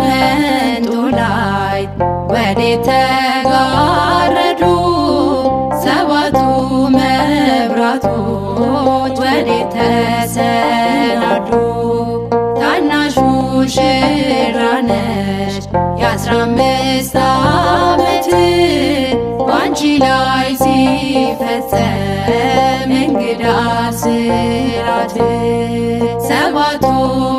መንጦላዕት ወዴት ተጋረዱ? ሰባቱ መብራቶች ወዴት ተሰናዱ? ታናሹ ሙሽራ ነሽ የ15 ዓመት ባንቺ ላይ ሲፈጸም እንግዳ ስራት። ሰባቱ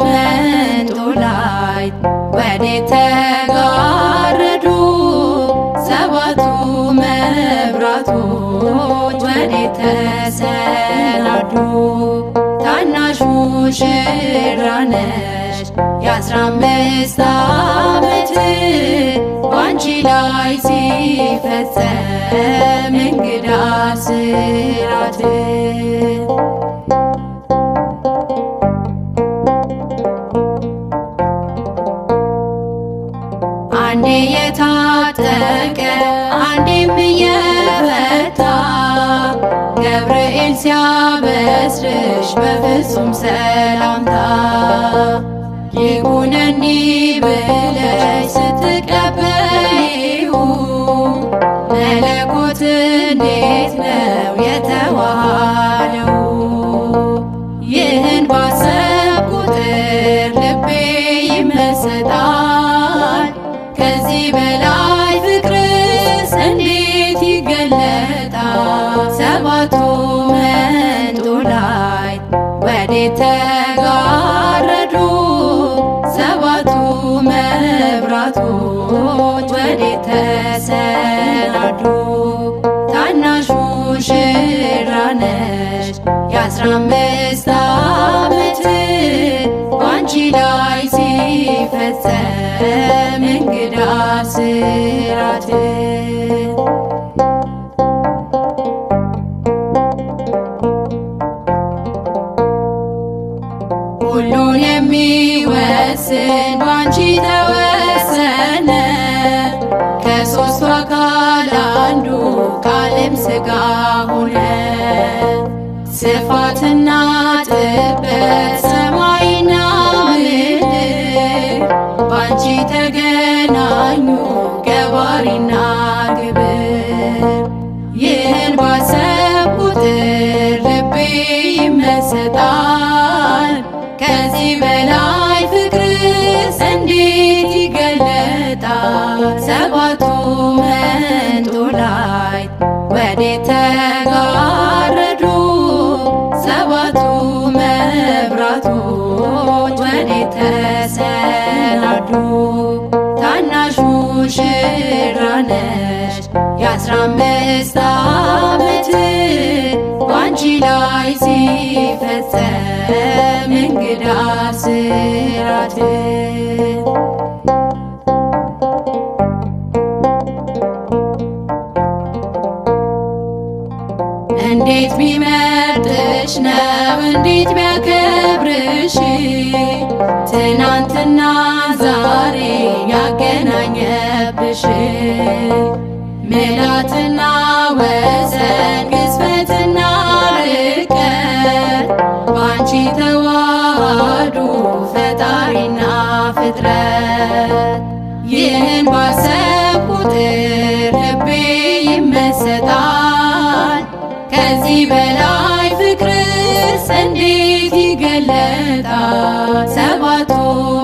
መንጦላዕት ወዴት ተጋረዱ? ሰባቱ መብራቶች ወዴት ተሰናዱ? ታናሽ ሙሽራ ነሽ የ15 ዓመት ባንቺ ላይ ሲፈጸም እንግዳ ስራት። አንዴ የታጠቀ አንዴም እየፈታ ገብርኤል ሲያበስርሽ በፍጹም ሰላምታ ይኩነኒ ብለሽ ስትቀበይው መለኮት እንዴት ነው የተዋሃደው? ይህን ባሰብ ቁጥር ልቤ ይመሰጣል። ከዚህ በላይ ፍቅርስ እንዴት ይገለጣል? ሰባቱ መንጦላዕት ወዴት ተጋረዱ? ሰባቱ መብራቶች ወዴት ተሰናዱ? ታናሽ ሙሽራ ነሽ የ15 ዓመት ባንቺ ላይ ሲፈጸም እንግዳ ስራት። ሁሉን የሚወስን ባንቺ ተወሰነ። ከሦስቱ አካል አንዱ ቃልም ሥጋ ሆነ። ስፋትና ጥበት ሰማይና ምድር ባንቺ ተገናኙ ገባሪና ግብር። ይህን ባሰብ ቁጥር ልቤ ይመሰጣል። ከዚህ በላይ ፍቅርስ እንዴት ይገለጣል? ሰባቱ መንጦላዕት ወዴት ተጋረዱ? ሰባቱ መብራቶች ወዴት ተሰናዱ? ታናሽ ሙሽራ ነሽ የ15 ዓመት ባንቺ ላይ ሲፈጸም እንግዳ ስራት። እንዴት ቢመርጥሽ ነው እንዴት ቢያከብርሽ ትናንትና ዛሬ ያገናኘብሽ ምልዓትና ወሰን ግዝፈትና ርቀት ባንቺ ተዋሃዱ ፈጣሪና ፍጥረት። ይህን ባሰብ ቁጥር ልቤ ይመሰጣል። ከዚህ በላይ ፍቅርስ እንዴት ይገለጣል? ሰባቱ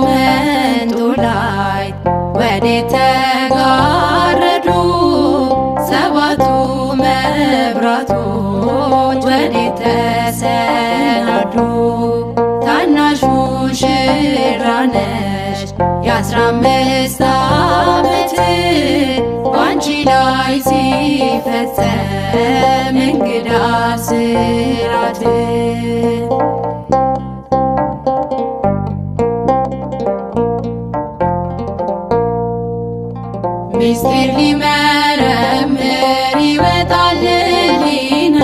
መንጦላዕት ወዴት ተጋረዱ? ሰባቱ መብራቶች ወዴት ተሰናዱ? ታናሽ ሙሽራ ነሽ የ15 ዓመት ባንቺ ላይ ሲፈጸም እንግዳ ስራት። ምስጢር ሊመረምር ይወጣል ሕሊና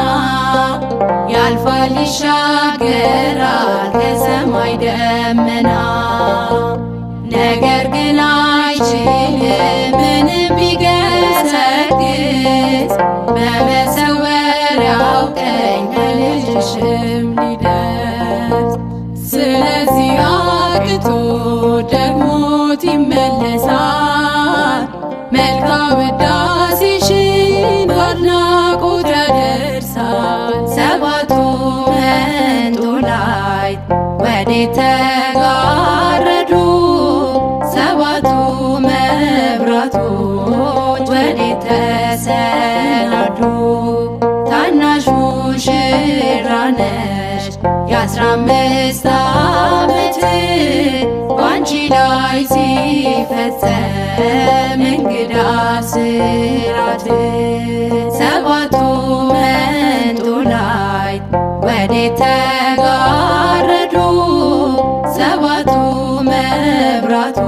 ያልፋል ይሻገራል ከሰማይ ደመና። ነገር ግን አይችልም ምንም ቢገሰግስ በመሰወሪያው ቀኝ ከልጅሽም ሊደርስ። ስለዚህ አቅቶ ደግሞ ሞት ይመለሳል። መልክአ ውዳሴሽን በአድናቆት ያደርሳል። ሰባቱ መንጦላዕት ወዴት ተጋረዱ? ሰባቱ መብራቶች ወዴት ተሰናዱ? ታናሽ ሙሽራ ነሽ የ15 ዓመት ባንቺ ላይ ሲፈጸም እንግዳ ስራት። ሰባቱ መንጦላዕት ወዴት ተጋረዱ? ሰባቱ መብራቶች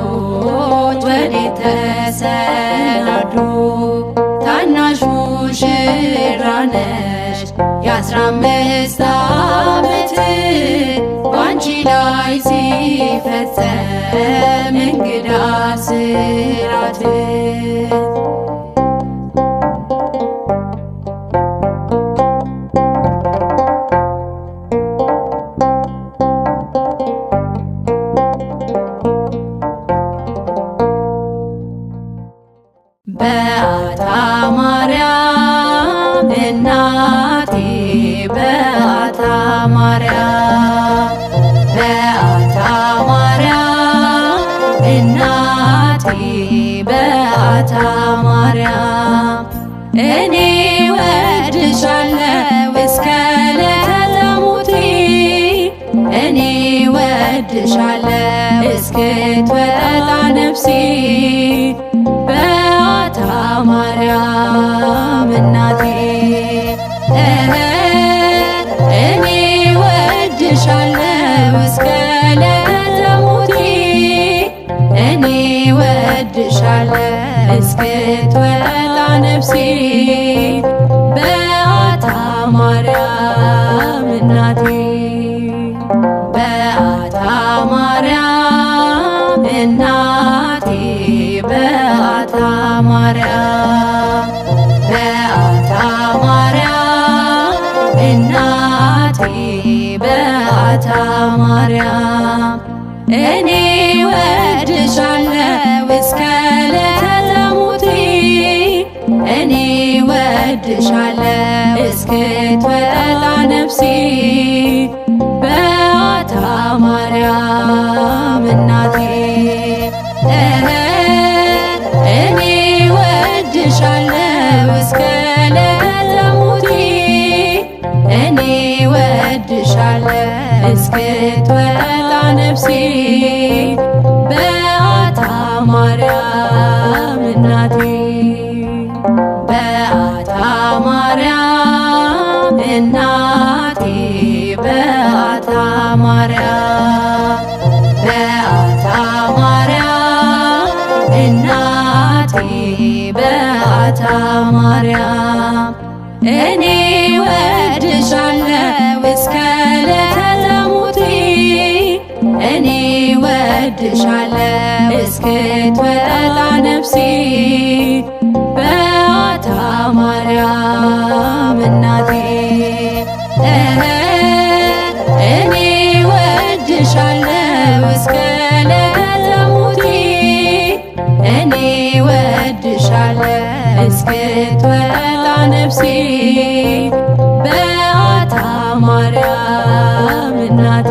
ወዴት ተሰናዱ? ታናሽ ሙሽራ ነሽ የ15 ዓመት ባንቺ ላይ ሲፈጸም እንግዳ ስራት። በዓታ ማርያም እናቴ በዓታ ማርያም በዓታ ማርያም እናቴ በዓታ ማርያም እኔ ወድሻለሁ እስከ ዕለተ ሞቴ እኔ ወድሻለሁ እስክትወጣ ነፍሴ በዓታ ማርያም እናቴ እኔ ወድሻለሁ እስከ ዕለተ ሞቴ እኔ ወድሻለሁ እስክትወጣ ነፍሴ በዓታ ማርያም እናቴ በዓታ ማርያም እናቴ በዓታ ማርያም በዓታ ማርያም እናቴ በዓታ ማርያም እኔ ወድሻለሁ እስከ ዕለተ ሞቴ እኔ ወድሻለሁ እስክትወጣ ነፍሴ በዓታ ማርያም እናቴ እኔ ወድሻለሁ እስከ ዕለተ ሞቴ እኔ ወድሻለሁ እስክትወጣ ነፍሴ በዓታ ማርያም እናቴ በዓታ ማርያም እናቴ በዓታ ማርያም በዓታ ማርያም እናቴ በዓታ ማርያም እኔ ወድሻለሁ እስከ ዕለተ ሞቴ እኔ ወድሻለሁ እስክትወጣ ነፍሴ በዓታ ማርያም እናቴ እኔ ወድሻለሁ እስከ ዕለተ ሞቴ እኔ ወድሻለሁ እስክትወጣ ነፍሴ በዓታ ማርያም እናቴ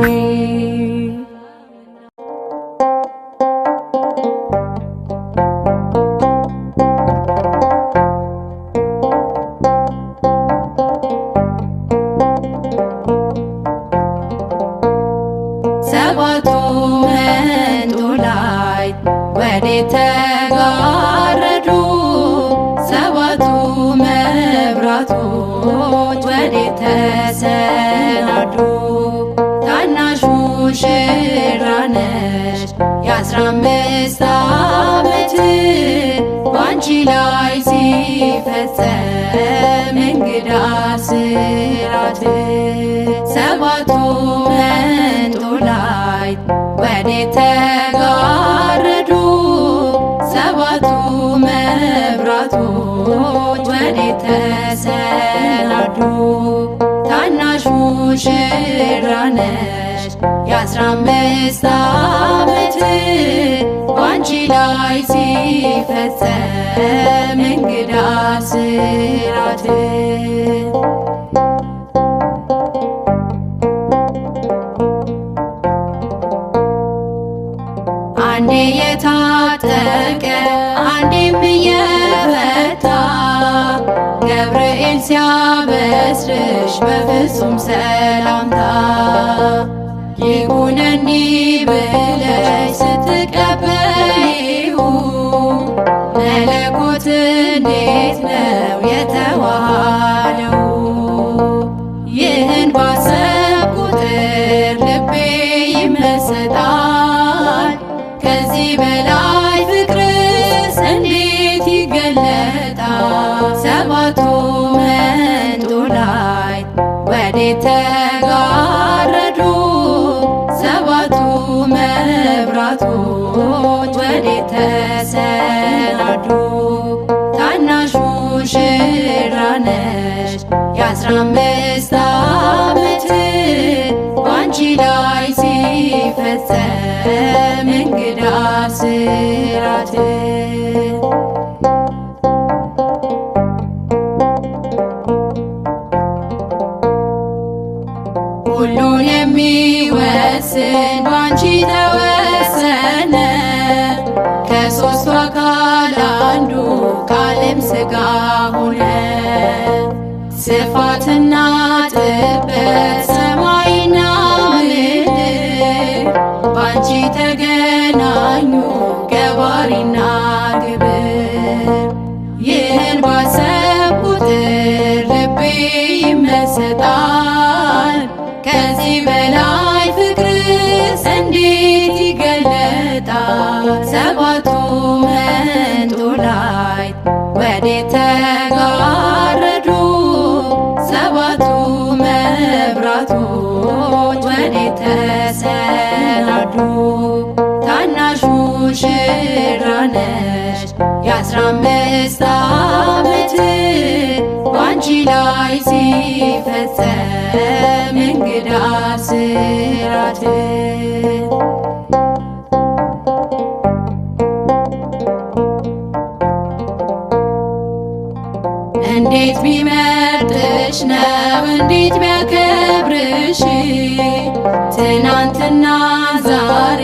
ሰባቱ መንጦላዕት ወዴት ተጋረዱ? ሰባቱ መብራቶች ወዴት ተሰናዱ? ታናሽ ሙሽራ ነሽ የ15 ዓመት ባንቺ ላይ ሲፈጸም እንግዳ ስራት። ሰባቱ መንጦላዕት ወዴት ተጋረዱ? ሰባቱ መብራቶች ወዴት ተሰናዱ? ታናሽ ሙሽራ ነሽ የ15 ዓመት ባንቺ ላይ ሲፈጸም እንግዳ ስራት አንዴ የታጠቀ አንዴም እየፈታ ገብርኤል ሲያበስርሽ በፍጹም ሰላምታ ይኩነኒ ብለሽ ስትቀበይው መለኮት እንዴት ነው የተዋሃደው? ይህን ባሰብኩ ቁጥር ልቤ ይመሰጣል። ከዚህ በላይ ፍቅርስ እንዴት ይገለጣል? ሰባቱ መንጦላዕት ወዴት ተጋረዱ? ሰባቱ መብራቶች ወዴት ተሰናዱ? ታናሹ ሙሽራ ነሽ የ15 ዓመት ባንቺ ላይ ሲፈጸም እንግዳ ስራት ሁሉን የሚወስን ባንቺ ተወሰነ። ከሦስቱ አካል አንዱ ቃልም ሥጋ ሆነ። ስፋትና ጥበት ሰማይና ምድር ባንቺ ተገናኙ ገባሪና ግብር። ይህን ባሰብኩ ቁጥር ልቤ ይመሰጣል። ከዚህ በላይ ፍቅርስ እንዴት ይገለጣል? ሰባቱ መንጦላዕት ወዴት ተጋረዱ? ሰባቱ መብራቶች ወዴት ተሰናዱ? ታናሹ ሙሽራ ነሽ የ15 ዓመት ባንቺ ላይ ሲፈጸም እንግዳ ስራት እንዴት ቢመርጥሽ ነው እንዴት ቢያከብርሽ ትናንትና ዛሬ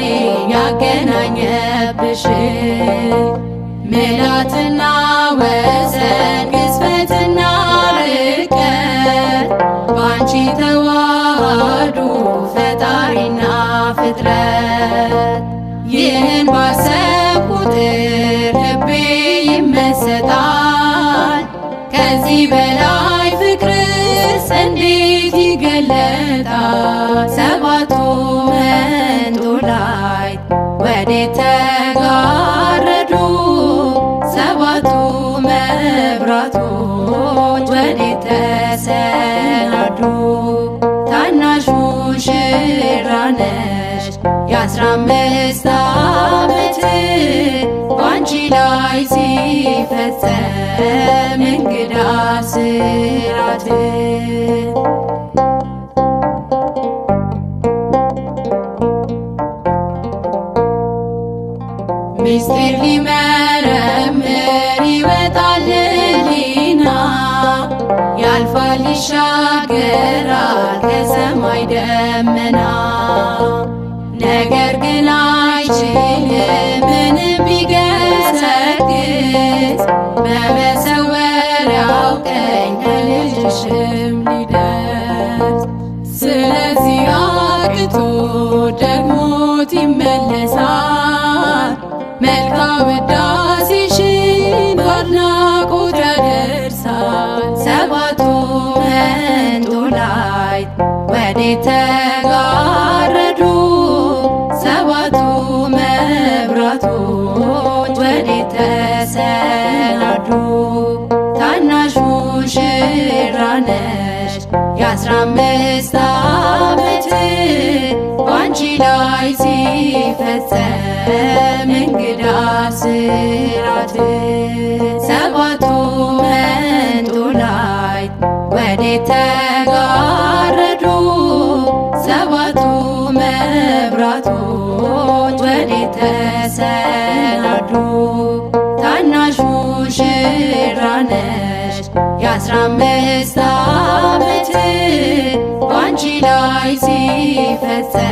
ያገናኘብሽ ምልዓትና ወሰን ግዝፈትና ርቀት ባንቺ ተዋሃዱ ፈጣሪና ፍጥረት። ይህን ባሰብኩ ቁጥር ልቤ ይመሰጣል። ከዚህ በላይ ፍቅርስ እንዴት ይገለጣል? ሰባቱ መንጦላዕት ወዴት ተጋረዱ? ሰባቱ መብራቶች ወዴት ተሰናዱ? ታናሹ ሙሽራ ነሽ የ15 ዓመት ባንቺ ላይ ሲፈጸም እንግዳ ስራት ምስጢር ሊመረምር ይወጣል ሕሊና ያልፋል ይሻገራል ከሰማይ ደመና። ነገር ግን አይችልም ምንም ቢገሰግስ በመሰወሪያው ቀኝ ከልጅሽም ሊደርስ። ስለዚህ አቅቶ ደግሞት ይመለሳል መልካም ውዳሴሽን በአድናቆት ያደርሳል። ሰባቱ መንጦላዕት ወዴት ተጋረዱ? ሰባቱ መብራቶች ወዴት ተሰናዱ? ታናሹ ሙሽራ ነሽ የ15 ዓመት ባንቺ ላይ ሲፈጸም እንግዳ ስራት። ሰባቱ መንጦላዕት ወዴት ተጋረዱ? ሰባቱ መብራቶች ወዴት ተሰናዱ? 15 ዓመት ባንቺ ላይ ሲፈጸም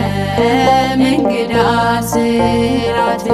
እንግዳ ስራት